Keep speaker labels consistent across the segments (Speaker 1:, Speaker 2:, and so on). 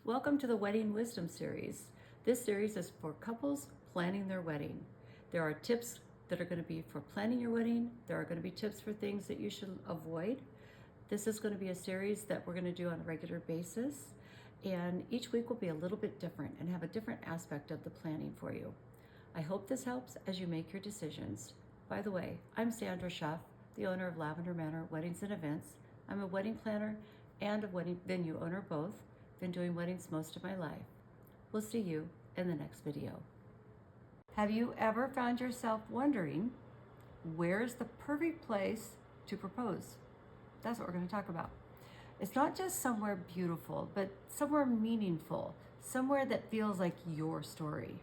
Speaker 1: Welcome to the Wedding Wisdom Series. This series is for couples planning their wedding. There are tips that are going to be for planning your wedding. There are going to be tips for things that you should avoid. This is going to be a series that we're going to do on a regular basis, and each week will be a little bit different and have a different aspect of the planning for you. I hope this helps as you make your decisions. By the way, I'm Sandra Schuff, the owner of Lavender Manor Weddings and Events. I'm a wedding planner and a wedding venue owner both. Been doing weddings most of my life. We'll see you in the next video. Have you ever found yourself wondering, where's the perfect place to propose? That's what we're going to talk about. It's not just somewhere beautiful, but somewhere meaningful, somewhere that feels like your story.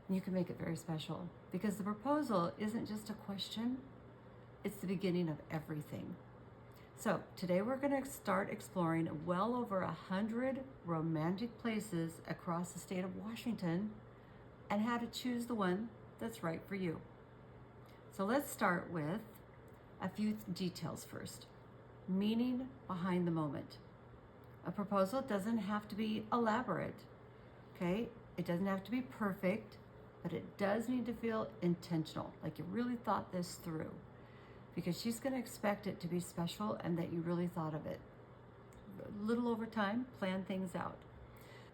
Speaker 1: And you can make it very special because the proposal isn't just a question, it's the beginning of everything. So today we're going to start exploring well over 100 romantic places across the state of Washington and how to choose the one that's right for you. So let's start with a few details first. Meaning behind the moment. A proposal doesn't have to be elaborate, okay? It doesn't have to be perfect, but it does need to feel intentional, like you really thought this through. Because she's going to expect it to be special and that you really thought of it. A little over time, plan things out.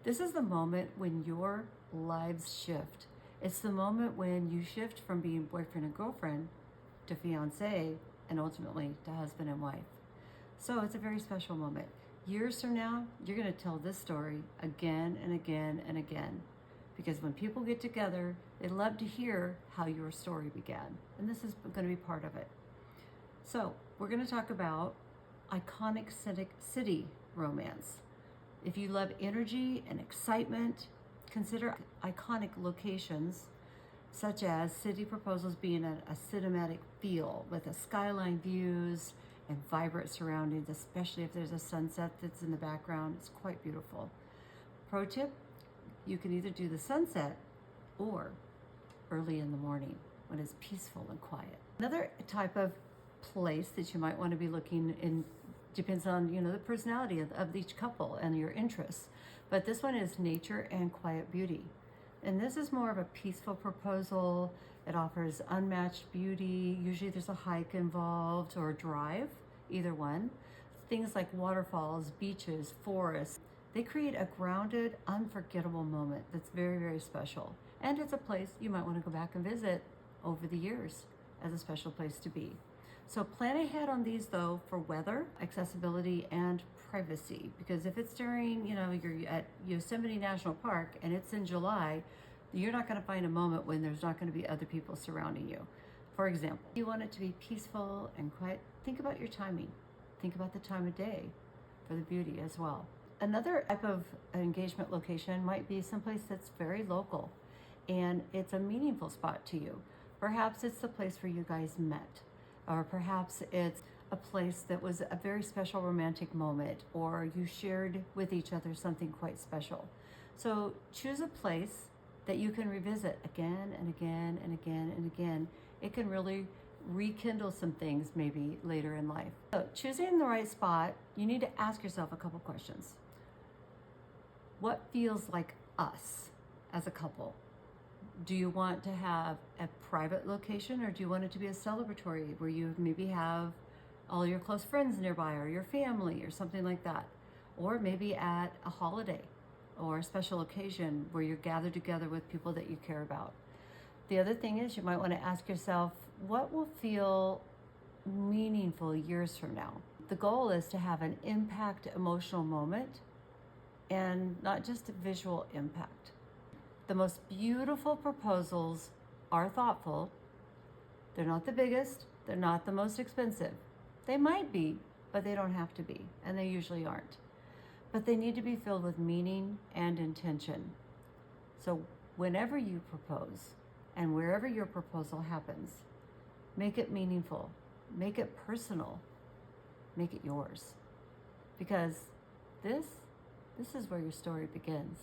Speaker 1: This is the moment when your lives shift. It's the moment when you shift from being boyfriend and girlfriend to fiance and ultimately to husband and wife. So it's a very special moment. Years from now, you're going to tell this story again and again and again. Because when people get together, they love to hear how your story began. And this is going to be part of it. So we're going to talk about iconic city romance. If you love energy and excitement, consider iconic locations such as city proposals being a cinematic feel with a skyline views and vibrant surroundings, especially if there's a sunset that's in the background. It's quite beautiful. Pro tip, you can either do the sunset or early in the morning when it's peaceful and quiet. Another type of place that you might want to be looking in depends on the personality of each couple and your interests, but this one is nature and quiet beauty, and this is more of a peaceful proposal. It offers unmatched beauty. Usually there's a hike involved or a drive, either one. Things like waterfalls, beaches, forests, they create a grounded, unforgettable moment that's very, very special, and it's a place you might want to go back and visit over the years as a special place to be. So plan ahead on these though for weather, accessibility, and privacy. Because if it's during, you're at Yosemite National Park and it's in July, you're not going to find a moment when there's not going to be other people surrounding you. For example, you want it to be peaceful and quiet. Think about your timing. Think about the time of day for the beauty as well. Another type of engagement location might be someplace that's very local and it's a meaningful spot to you. Perhaps it's the place where you guys met. Or perhaps it's a place that was a very special romantic moment, or you shared with each other something quite special. So choose a place that you can revisit again and again and again and again. It can really rekindle some things maybe later in life. So choosing the right spot, you need to ask yourself a couple questions. What feels like us as a couple? Do you want to have a private location, or do you want it to be a celebratory where you maybe have all your close friends nearby or your family or something like that? Or maybe at a holiday or a special occasion where you're gathered together with people that you care about. The other thing is you might want to ask yourself, what will feel meaningful years from now? The goal is to have an impact emotional moment and not just a visual impact. The most beautiful proposals are thoughtful. They're not the biggest. They're not the most expensive. They might be, but they don't have to be, and they usually aren't. But they need to be filled with meaning and intention. So whenever you propose and wherever your proposal happens, make it meaningful, make it personal, make it yours. Because this is where your story begins.